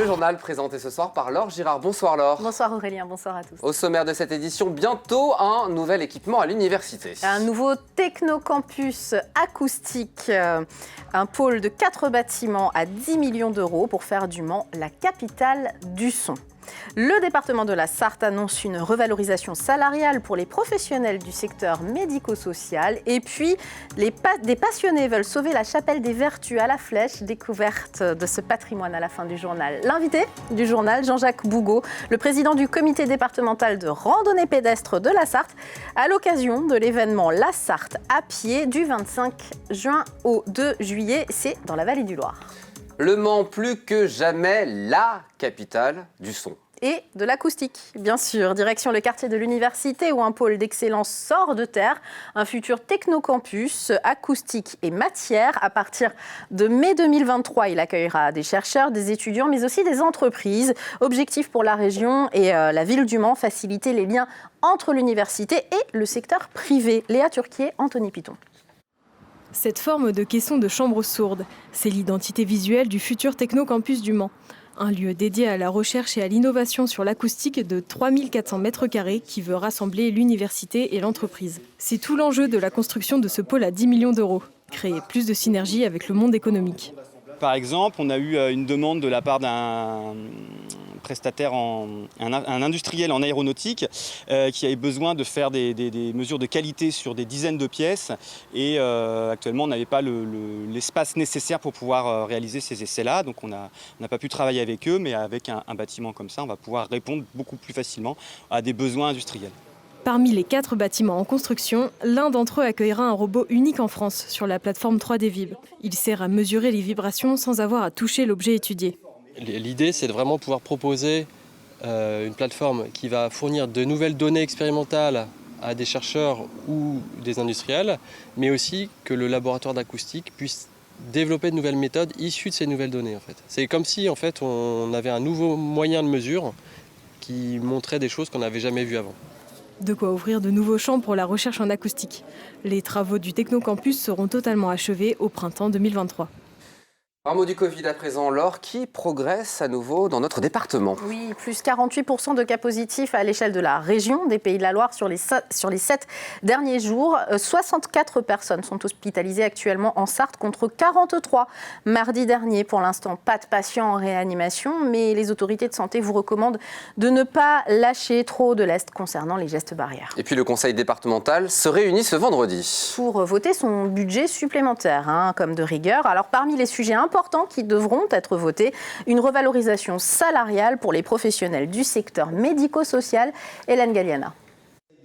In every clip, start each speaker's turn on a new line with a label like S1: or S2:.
S1: Le journal présenté ce soir par Laure Girard. Bonsoir Laure.
S2: Bonsoir Aurélien, bonsoir à tous.
S1: Au sommaire de cette édition, bientôt un nouvel équipement à l'université.
S2: Un nouveau technocampus acoustique, un pôle de 4 bâtiments à 10 millions d'euros pour faire du Mans la capitale du son. Le département de la Sarthe annonce une revalorisation salariale pour les professionnels du secteur médico-social. Et puis, des passionnés veulent sauver la chapelle des Vertus à la Flèche, découverte de ce patrimoine à la fin du journal. L'invité du journal, Jean-Jacques Bougaud, le président du comité départemental de randonnée pédestre de la Sarthe, à l'occasion de l'événement La Sarthe à pied du 25 juin au 2 juillet. C'est dans la vallée du Loir.
S1: Le Mans, plus que jamais, la capitale du son.
S2: Et de l'acoustique, bien sûr. Direction le quartier de l'université où un pôle d'excellence sort de terre. Un futur technocampus acoustique et matière. À partir de mai 2023, il accueillera des chercheurs, des étudiants, mais aussi des entreprises. Objectif pour la région et la ville du Mans, faciliter les liens entre l'université et le secteur privé. Léa Turquier, Anthony Piton.
S3: Cette forme de caisson de chambre sourde, c'est l'identité visuelle du futur technocampus du Mans. Un lieu dédié à la recherche et à l'innovation sur l'acoustique de 3400 m² qui veut rassembler l'université et l'entreprise. C'est tout l'enjeu de la construction de ce pôle à 10 millions d'euros. Créer plus de synergie avec le monde économique.
S4: Par exemple, on a eu une demande de la part d'un prestataire, un industriel en aéronautique qui avait besoin de faire des mesures de qualité sur des dizaines de pièces et actuellement on n'avait pas l'espace nécessaire pour pouvoir réaliser ces essais-là, donc on n'a pas pu travailler avec eux, mais avec un bâtiment comme ça on va pouvoir répondre beaucoup plus facilement à des besoins industriels.
S3: Parmi les 4 bâtiments en construction, l'un d'entre eux accueillera un robot unique en France sur la plateforme 3D Vib. Il sert à mesurer les vibrations sans avoir à toucher l'objet étudié.
S5: L'idée, c'est de vraiment pouvoir proposer une plateforme qui va fournir de nouvelles données expérimentales à des chercheurs ou des industriels, mais aussi que le laboratoire d'acoustique puisse développer de nouvelles méthodes issues de ces nouvelles données. En fait. C'est comme si en fait, on avait un nouveau moyen de mesure qui montrait des choses qu'on n'avait jamais vues avant.
S3: De quoi ouvrir de nouveaux champs pour la recherche en acoustique. Les travaux du Technocampus seront totalement achevés au printemps 2023.
S1: Un mot du Covid à présent, Laure, qui progresse à nouveau dans notre département.
S2: Oui, plus 48% de cas positifs à l'échelle de la région des Pays de la Loire sur les 7 derniers jours. 64 personnes sont hospitalisées actuellement en Sarthe contre 43 mardi dernier. Pour l'instant, pas de patients en réanimation, mais les autorités de santé vous recommandent de ne pas lâcher trop de lest concernant les gestes barrières.
S1: Et puis le conseil départemental se réunit ce vendredi.
S2: Pour voter son budget supplémentaire, comme de rigueur. Alors parmi les sujets importants qui devront être votés, une revalorisation salariale pour les professionnels du secteur médico-social. Hélène Galliana.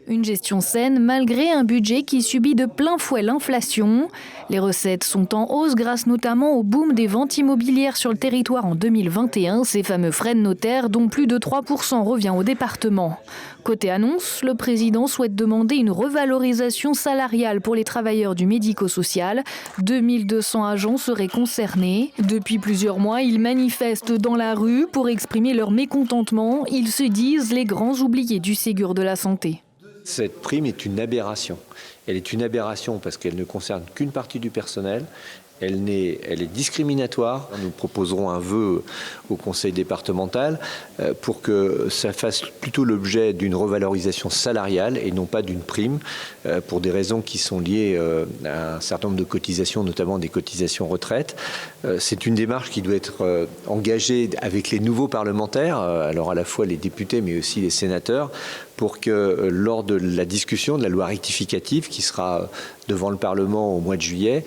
S6: Une gestion saine malgré un budget qui subit de plein fouet l'inflation. Les recettes sont en hausse grâce notamment au boom des ventes immobilières sur le territoire en 2021, ces fameux frais de notaire dont plus de 3% revient au département. Côté annonce, le président souhaite demander une revalorisation salariale pour les travailleurs du médico-social. 2200 agents seraient concernés. Depuis plusieurs mois, ils manifestent dans la rue pour exprimer leur mécontentement. Ils se disent les grands oubliés du Ségur de la santé.
S7: Cette prime est une aberration. Elle est une aberration parce qu'elle ne concerne qu'une partie du personnel. Elle est discriminatoire. Nous proposerons un vœu au conseil départemental pour que ça fasse plutôt l'objet d'une revalorisation salariale et non pas d'une prime pour des raisons qui sont liées à un certain nombre de cotisations, notamment des cotisations retraite. C'est une démarche qui doit être engagée avec les nouveaux parlementaires, alors à la fois les députés mais aussi les sénateurs, pour que lors de la discussion de la loi rectificative qui sera devant le Parlement au mois de juillet,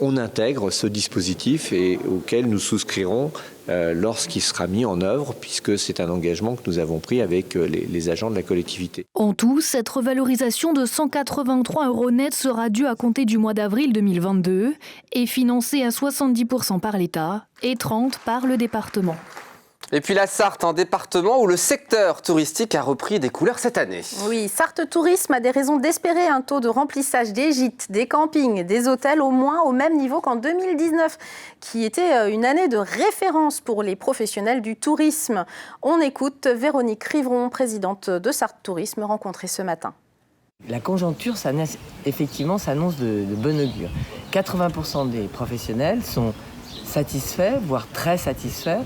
S7: on intègre ce dispositif et auquel nous souscrirons lorsqu'il sera mis en œuvre, puisque c'est un engagement que nous avons pris avec les agents de la collectivité.
S6: En tout, cette revalorisation de 183 € net sera due à compter du mois d'avril 2022 et financée à 70% par l'État et 30% par le département.
S1: Et puis la Sarthe, un département où le secteur touristique a repris des couleurs cette année.
S2: Oui, Sarthe Tourisme a des raisons d'espérer un taux de remplissage des gîtes, des campings, des hôtels au moins au même niveau qu'en 2019, qui était une année de référence pour les professionnels du tourisme. On écoute Véronique Rivron, présidente de Sarthe Tourisme, rencontrée ce matin.
S8: La conjoncture, effectivement, s'annonce de bon augure. 80% des professionnels sont satisfaits, voire très satisfaits,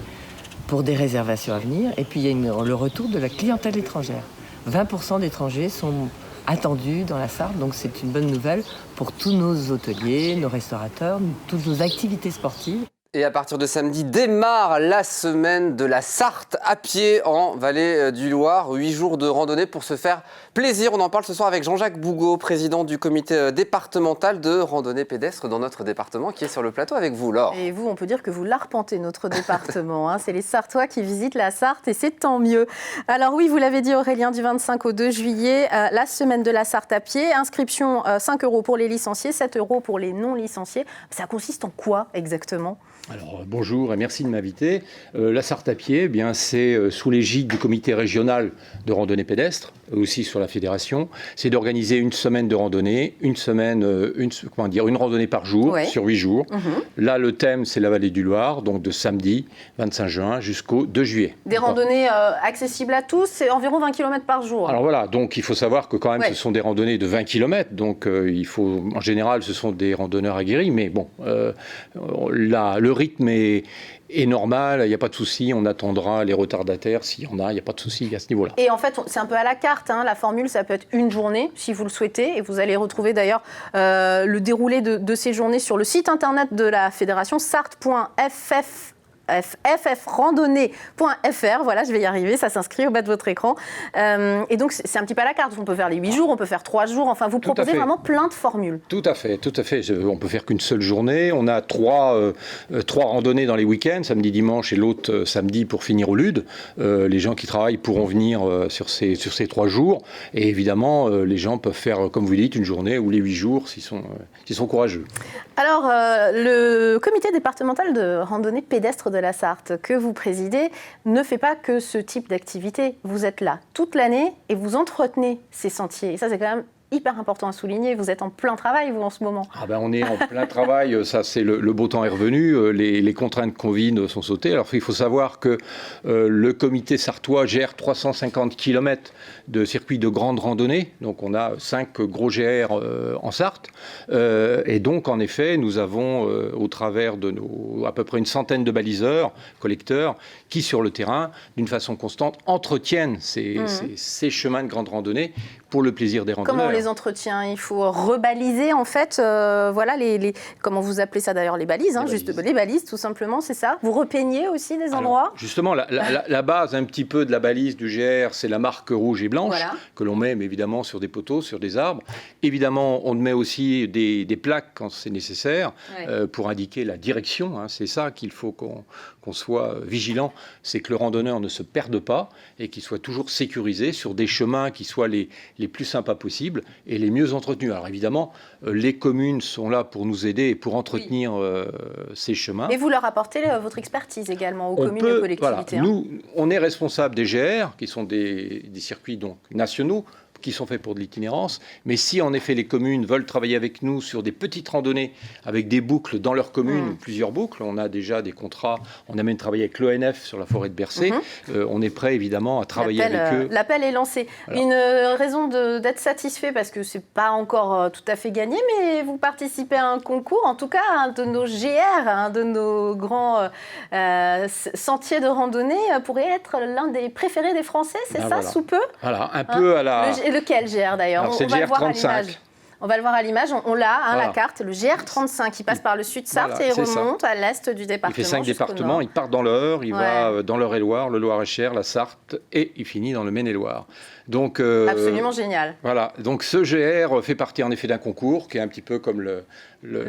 S8: pour des réservations à venir. Et puis il y a le retour de la clientèle étrangère. 20% d'étrangers sont attendus dans la Sarthe, donc c'est une bonne nouvelle pour tous nos hôteliers, nos restaurateurs, toutes nos activités sportives.
S1: Et à partir de samedi, démarre la semaine de la Sarthe à pied en Vallée du Loir. 8 jours de randonnée pour se faire plaisir. On en parle ce soir avec Jean-Jacques Bougot, président du comité départemental de randonnée pédestre dans notre département, qui est sur le plateau avec vous, Laure.
S2: Et vous, on peut dire que vous l'arpentez, notre département. C'est les Sartois qui visitent la Sarthe et c'est tant mieux. Alors oui, vous l'avez dit Aurélien, du 25 au 2 juillet, la semaine de la Sarthe à pied. Inscription 5 € pour les licenciés, 7 € pour les non licenciés. Ça consiste en quoi exactement ?
S9: Alors bonjour et merci de m'inviter. La Sarthe à pied, c'est sous l'égide du comité régional de randonnée pédestre, aussi sur la fédération. C'est d'organiser une semaine de randonnée, une randonnée par jour, sur 8 jours. Là, le thème, c'est la Vallée du Loir, donc de samedi 25 juin jusqu'au 2 juillet.
S2: Des randonnées accessibles à tous, c'est environ 20 km par jour.
S9: Alors voilà, donc il faut savoir que quand même ce sont des randonnées de 20 km, donc en général ce sont des randonneurs aguerris, mais bon, le rythme est normal, il n'y a pas de souci, on attendra les retardataires s'il y en a, il n'y a pas de souci à ce niveau-là.
S2: Et en fait, c'est un peu à la carte, la formule, ça peut être une journée si vous le souhaitez, et vous allez retrouver d'ailleurs le déroulé de ces journées sur le site internet de la fédération sarthe.ffrandonnée.fr, voilà, je vais y arriver, ça s'inscrit au bas de votre écran. Et donc, c'est un petit peu à la carte. On peut faire les 8 jours, on peut faire 3 jours, enfin, vous proposez vraiment plein de formules.
S9: Tout à fait. On peut faire qu'une seule journée. On a trois randonnées dans les week-ends, samedi, dimanche et l'autre samedi pour finir au Lude. Les gens qui travaillent pourront venir sur ces 3 jours. Et évidemment, les gens peuvent faire, comme vous dites, une journée ou les 8 jours s'ils sont courageux.
S2: Alors, le comité départemental de randonnée pédestre de la Sarthe que vous présidez ne fait pas que ce type d'activité. Vous êtes là toute l'année et vous entretenez ces sentiers. Et ça, c'est quand même hyper important à souligner. Vous êtes en plein travail, vous, en ce moment.
S9: On est en plein travail. Ça, c'est le beau temps est revenu. Les contraintes Covid sont sautées. Alors, il faut savoir que le comité sartois gère 350 km de circuits de grande randonnée. Donc, on a 5 gros GR en Sarthe. Et donc, en effet, nous avons, au travers de à peu près une centaine de baliseurs, collecteurs, qui, sur le terrain, d'une façon constante, entretiennent ces chemins de grande randonnée pour le plaisir des randonneurs.
S2: Comment on les entretient ? Il faut rebaliser, en fait, comment vous appelez ça d'ailleurs, les balises, les balises, tout simplement, c'est ça. Vous repeignez aussi des endroits ?
S9: Justement, la base un petit peu de la balise du GR, c'est la marque rouge et blanche, que l'on met évidemment sur des poteaux, sur des arbres. Évidemment, on met aussi des plaques quand c'est nécessaire pour indiquer la direction. C'est ça qu'il faut qu'on soit vigilant, c'est que le randonneur ne se perde pas et qu'il soit toujours sécurisé sur des chemins qui soient les plus sympas possibles et les mieux entretenus. Alors évidemment, les communes sont là pour nous aider et pour entretenir ces chemins.
S2: Et vous leur apportez votre expertise également aux communes et aux collectivités.
S9: Nous, on est responsable des GR, qui sont des circuits donc nationaux, qui sont faits pour de l'itinérance. Mais si, en effet, les communes veulent travailler avec nous sur des petites randonnées avec des boucles dans leur commune, plusieurs boucles, on a déjà des contrats, on a même travaillé avec l'ONF sur la forêt de Bercé, on est prêt, évidemment, à travailler avec eux.
S2: L'appel est lancé. Voilà. Une raison d'être satisfait, parce que ce n'est pas encore tout à fait gagné, mais vous participez à un concours, en tout cas, un de nos GR, un de nos grands sentiers de randonnée pourrait être l'un des préférés des Français, c'est ça, sous peu ?
S9: Voilà, un peu à la...
S2: Lequel GR d'ailleurs ?
S9: C'est le GR35.
S2: On va le voir à l'image, on l'a, la carte, le GR35, qui passe par le sud Sarthe et remonte à l'est du département.
S9: Il fait 5 départements, il part dans l'Eure, il va dans l'Eure-et-Loire, le Loir-et-Cher, la Sarthe, et il finit dans le Maine-et-Loire. Donc,
S2: absolument génial.
S9: Voilà, donc ce GR fait partie en effet d'un concours qui est un petit peu comme le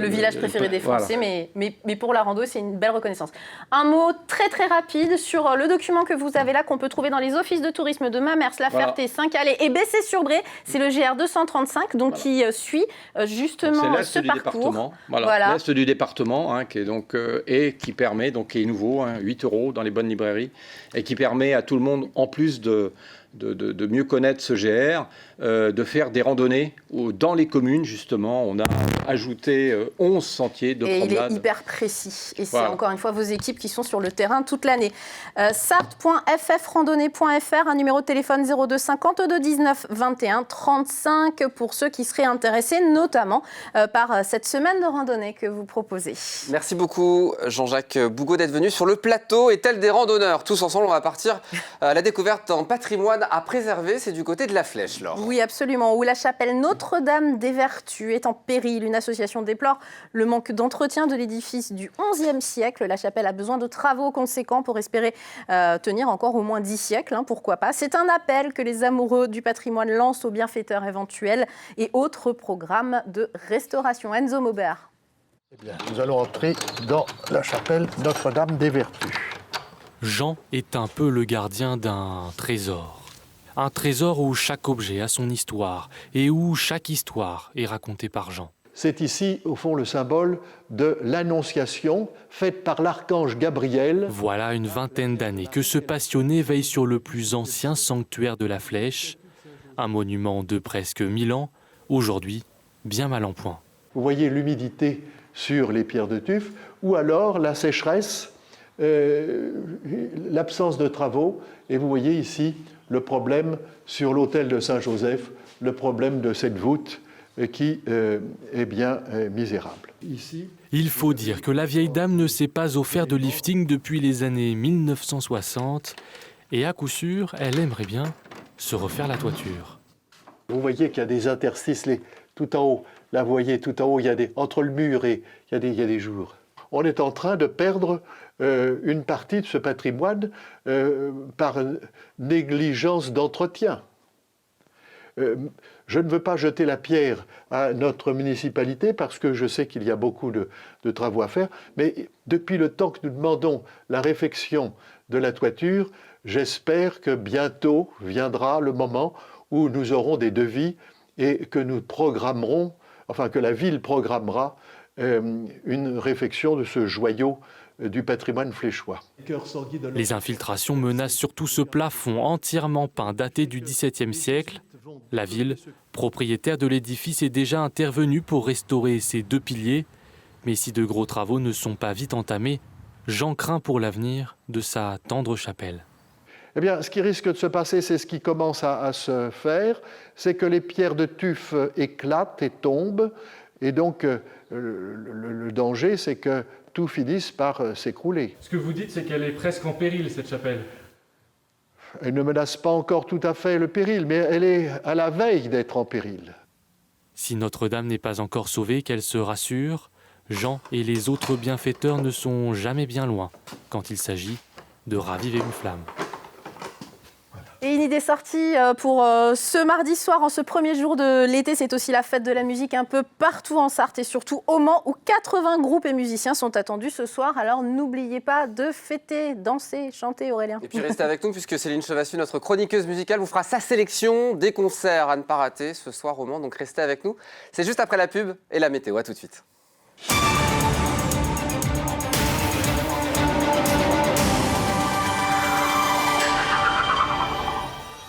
S2: village préféré des Français, mais pour la rando, c'est une belle reconnaissance. Un mot très très rapide sur le document que vous avez là, qu'on peut trouver dans les offices de tourisme de Mamers, La Ferté, Saint-Calais et Bessé-sur-Bray. C'est le GR 235, donc qui suit justement ce parcours.
S9: L'est du département, qui est donc et qui permet, donc qui est nouveau, 8 € dans les bonnes librairies, et qui permet à tout le monde, en plus de de mieux connaître ce GR, de faire des randonnées dans les communes, justement. On a ajouté 11 sentiers de promenade.
S2: Et il est hyper précis. Et c'est
S9: Voilà.
S2: encore une fois vos équipes qui sont sur le terrain toute l'année. Sarthe.ffrandonnée.fr, un numéro de téléphone 02 52 19 21 35 pour ceux qui seraient intéressés, notamment par cette semaine de randonnée que vous proposez.
S1: Merci beaucoup Jean-Jacques Bougo d'être venu sur le plateau et tel des randonneurs. Tous ensemble, on va partir à la découverte d'un patrimoine à préserver. C'est du côté de la Flèche, Laure.
S2: Oui, absolument. Où la chapelle Notre-Dame des Vertus est en péril. Une association déplore le manque d'entretien de l'édifice du XIe siècle. La chapelle a besoin de travaux conséquents pour espérer tenir encore au moins 10 siècles. Pourquoi pas. C'est un appel que les amoureux du patrimoine lancent aux bienfaiteurs éventuels et autres programmes de restauration. Enzo Maubert.
S10: Eh bien, nous allons entrer dans la chapelle Notre-Dame des Vertus.
S11: Jean est un peu le gardien d'un trésor. Un trésor où chaque objet a son histoire et où chaque histoire est racontée par Jean.
S10: C'est ici, au fond, le symbole de l'Annonciation faite par l'archange Gabriel.
S11: Voilà une vingtaine d'années que ce passionné veille sur le plus ancien sanctuaire de la Flèche, un monument de presque 1000 ans, aujourd'hui bien mal en point.
S10: Vous voyez l'humidité sur les pierres de tuf, ou alors la sécheresse, l'absence de travaux, et vous voyez ici le problème sur l'autel de Saint-Joseph, le problème de cette voûte qui est bien misérable. Ici,
S11: il faut dire que la vieille dame ne s'est pas offert de lifting depuis les années 1960 et à coup sûr, elle aimerait bien se refaire la toiture.
S10: Vous voyez qu'il y a des interstices tout en haut. Là, vous voyez, tout en haut, entre le mur et il y a des jours. On est en train de perdre une partie de ce patrimoine par négligence d'entretien. Je ne veux pas jeter la pierre à notre municipalité parce que je sais qu'il y a beaucoup de travaux à faire, mais depuis le temps que nous demandons la réfection de la toiture, j'espère que bientôt viendra le moment où nous aurons des devis et que nous programmerons, enfin que la ville programmera une réfection de ce joyau du patrimoine fléchois.
S11: Les infiltrations menacent surtout ce plafond entièrement peint daté du XVIIe siècle. La ville, propriétaire de l'édifice, est déjà intervenue pour restaurer ces 2 piliers. Mais si de gros travaux ne sont pas vite entamés, Jean craint pour l'avenir de sa tendre chapelle.
S10: Eh bien, ce qui risque de se passer, c'est ce qui commence à se faire, c'est que les pierres de tuf éclatent et tombent, et donc le danger, c'est que tout finisse par s'écrouler.
S11: Ce que vous dites, c'est qu'elle est presque en péril, cette chapelle.
S10: Elle ne menace pas encore tout à fait le péril, mais elle est à la veille d'être en péril.
S11: Si Notre-Dame n'est pas encore sauvée, qu'elle se rassure, Jean et les autres bienfaiteurs ne sont jamais bien loin quand il s'agit de raviver une flamme.
S2: Et une idée sortie pour ce mardi soir, en ce premier jour de l'été, c'est aussi la fête de la musique un peu partout en Sarthe et surtout au Mans où 80 groupes et musiciens sont attendus ce soir. Alors n'oubliez pas de fêter, danser, chanter, Aurélien.
S1: Et puis restez avec nous puisque Céline Chevassu, notre chroniqueuse musicale, vous fera sa sélection des concerts à ne pas rater ce soir au Mans. Donc restez avec nous. C'est juste après la pub et la météo. À tout de suite.